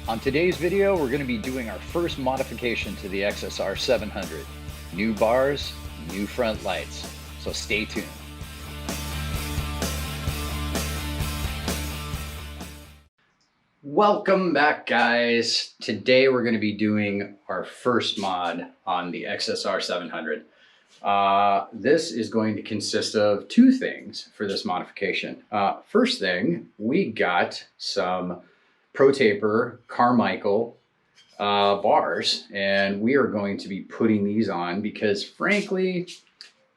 On today's video, we're going to be doing our first modification to the XSR700. New bars, new front lights. So stay tuned. Welcome back, guys. Today we're going to be doing our first mod on the XSR700. This is going to consist of two things for this modification. First thing, we got some ProTaper Carmichael bars, and we are going to be putting these on because frankly,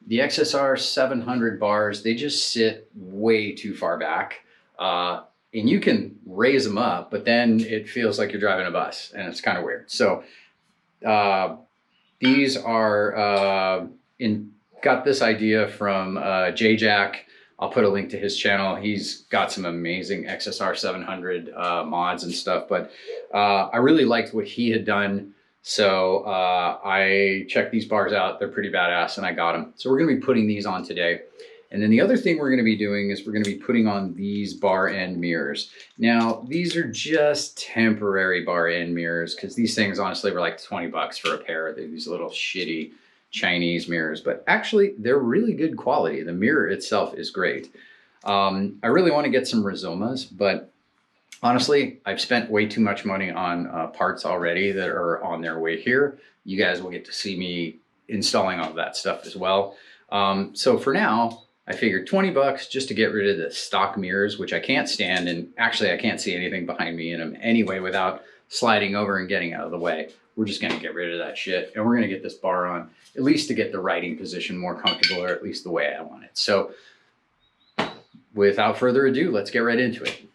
the XSR700 bars, they just sit way too far back. And you can raise them up, but then it feels like you're driving a bus and it's kind of weird. So these are got this idea from J-Jack. I'll put a link to his channel. He's got some amazing XSR700 mods and stuff, but I really liked what he had done. So I checked these bars out. They're pretty badass and I got them. So we're gonna be putting these on today. And then the other thing we're gonna be doing is we're gonna be putting on these bar end mirrors. Now, these are just temporary bar end mirrors because these things honestly were like 20 bucks for a pair. They're these little shitty Chinese mirrors, but actually they're really good quality. The mirror itself is great. I really want to get some Rizomas, but honestly, I've spent way too much money on parts already that are on their way here. You guys will get to see me installing all of that stuff as well. So for now, I figured 20 bucks just to get rid of the stock mirrors, which I can't stand. And actually I can't see anything behind me in them anyway without sliding over and getting out of the way. We're just gonna get rid of that shit. And we're gonna get this bar on, at least to get the riding position more comfortable, or at least the way I want it. So without further ado, let's get right into it.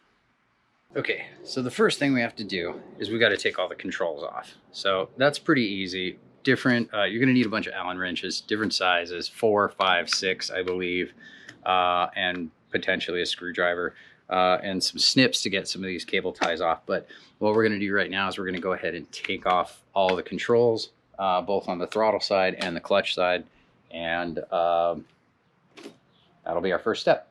Okay, so the first thing we have to do is we got to take all the controls off. So that's pretty easy. Different, you're gonna need a bunch of Allen wrenches, different sizes, 4, 5, 6, I believe, and potentially a screwdriver. And some snips to get some of these cable ties off. But what we're going to do right now is we're going to go ahead and take off all the controls, both on the throttle side and the clutch side. And that'll be our first step.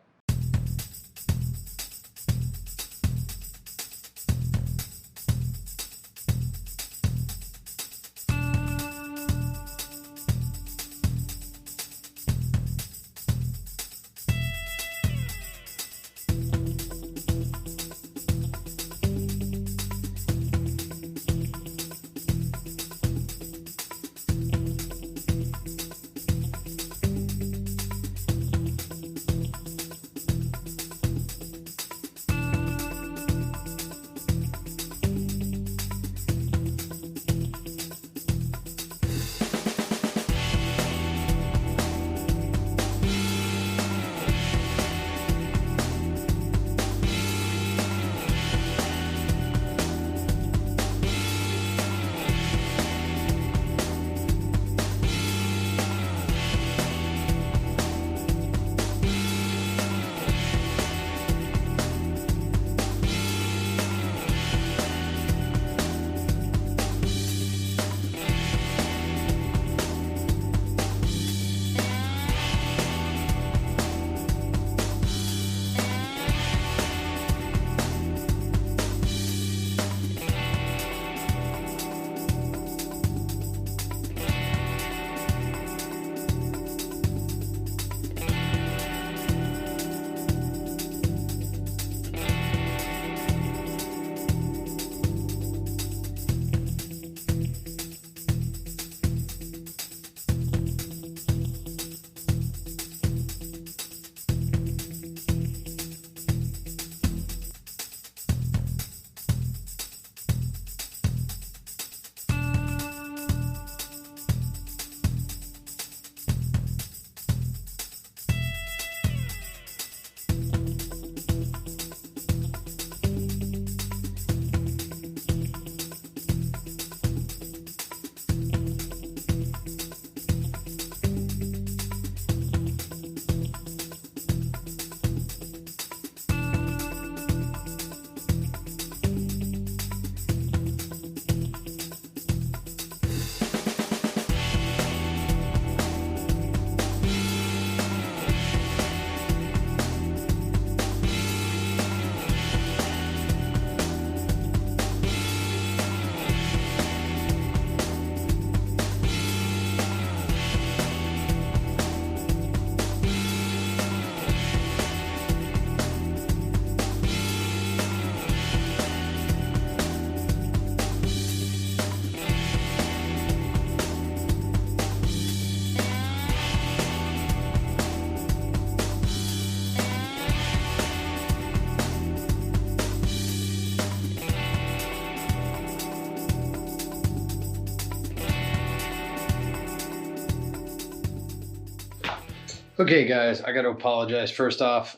Okay guys, I got to apologize. First off,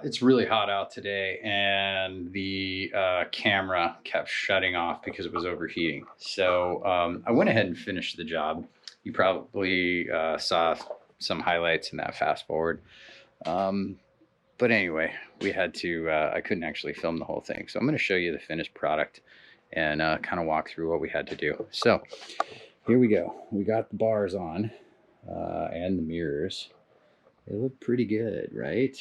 it's really hot out today and the camera kept shutting off because it was overheating. So I went ahead and finished the job. You probably saw some highlights in that fast forward. But anyway, we had to, I couldn't actually film the whole thing. So I'm going to show you the finished product and kind of walk through what we had to do. So here we go. We got the bars on and the mirrors. They look pretty good, right?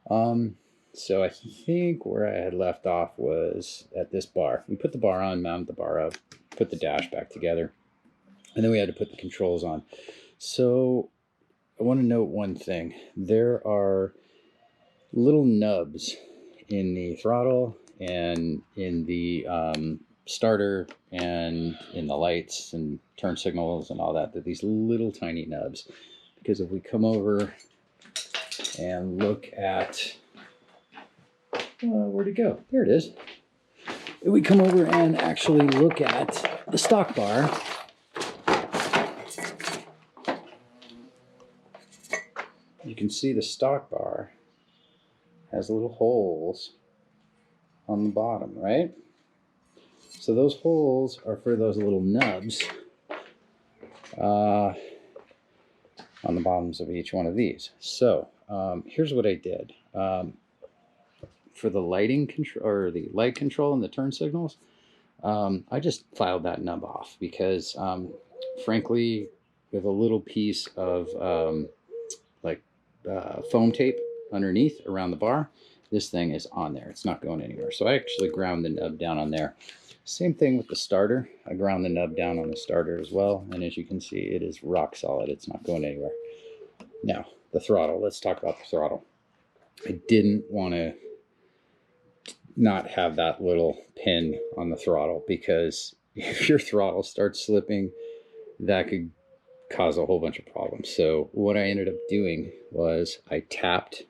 So I think where I had left off was at this bar. We put the bar on, mounted the bar up, put the dash back together, and then we had to put the controls on. So I want to note one thing. There are little nubs in the throttle and in the starter and in the lights and turn signals and all that. They're these little tiny nubs. Because if we come over and look at, where'd it go? There it is. If we come over and actually look at the stock bar, you can see the stock bar has little holes on the bottom, right? So those holes are for those little nubs on the bottoms of each one of these. So here's what I did. For the lighting control, or the light control and the turn signals, I just filed that nub off because frankly, with a little piece of foam tape underneath around the bar, this thing is on there. It's not going anywhere. So I actually ground the nub down on there. Same thing with the starter. I ground the nub down on the starter as well. And as you can see, it is rock solid. It's not going anywhere. Now, the throttle. Let's talk about the throttle. I didn't want to not have that little pin on the throttle because if your throttle starts slipping, that could cause a whole bunch of problems. So what I ended up doing was I tapped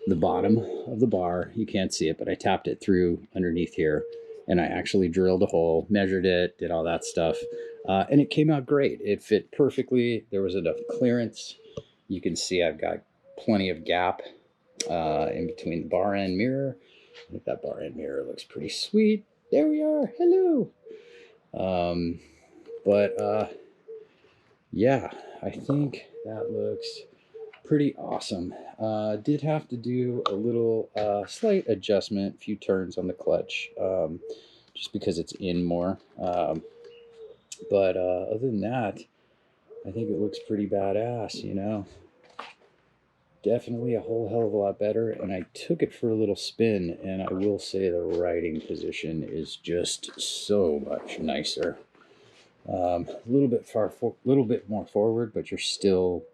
the bottom of the bar. You can't see it, but I tapped it through underneath here. And I actually drilled a hole, measured it, did all that stuff. And it came out great. It fit perfectly. There was enough clearance. You can see I've got plenty of gap in between the bar end mirror. I think that bar end mirror looks pretty sweet. There we are. Hello. Yeah, I think that looks pretty awesome. Did have to do a little slight adjustment, a few turns on the clutch, just because it's in more. But other than that, I think it looks pretty badass, you know. Definitely a whole hell of a lot better. And I took it for a little spin, and I will say the riding position is just so much nicer. A little bit more forward, but you're still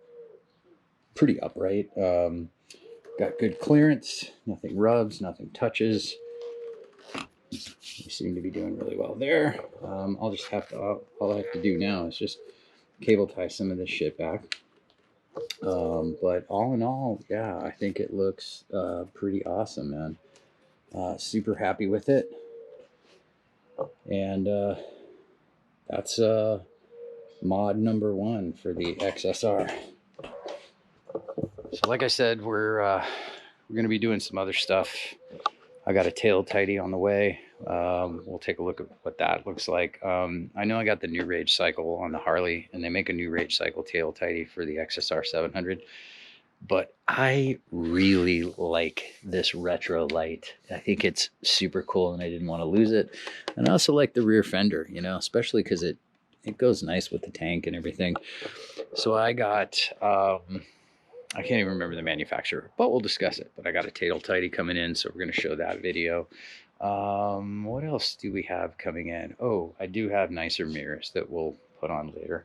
pretty upright. Got good clearance, nothing rubs, nothing touches. You seem to be doing really well there. I'll just have to, all I have to do now is just cable tie some of this shit back. But all in all, yeah, I think it looks pretty awesome, man. Super happy with it. And that's mod number 1 for the XSR. So like I said, we're going to be doing some other stuff. I got a tail tidy on the way. We'll take a look at what that looks like. I know I got the new Rage Cycle on the Harley, and they make a new Rage Cycle tail tidy for the XSR700. But I really like this retro light. I think it's super cool, and I didn't want to lose it. And I also like the rear fender, you know, especially because it goes nice with the tank and everything. So I got... I can't even remember the manufacturer, but we'll discuss it. But I got a tail tidy coming in, so we're going to show that video. What else do we have coming in? Oh, I do have nicer mirrors that we'll put on later.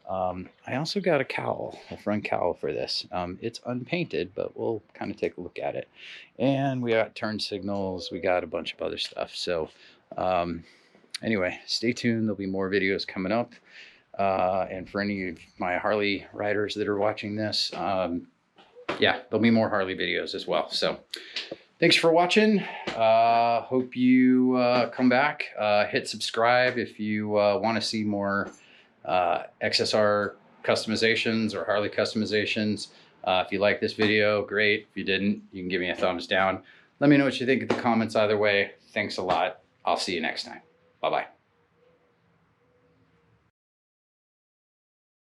I also got a cowl, a front cowl for this. It's unpainted, but we'll kind of take a look at it. And we got turn signals. We got a bunch of other stuff. So anyway, stay tuned. There'll be more videos coming up. And for any of my Harley riders that are watching this, yeah, there'll be more Harley videos as well. So thanks for watching. Hope you come back. Hit subscribe if you want to see more XSR customizations or Harley customizations. If you like this video, great. If you didn't, you can give me a thumbs down. Let me know what you think in the comments either way. Thanks a lot. I'll see you next time. Bye-bye.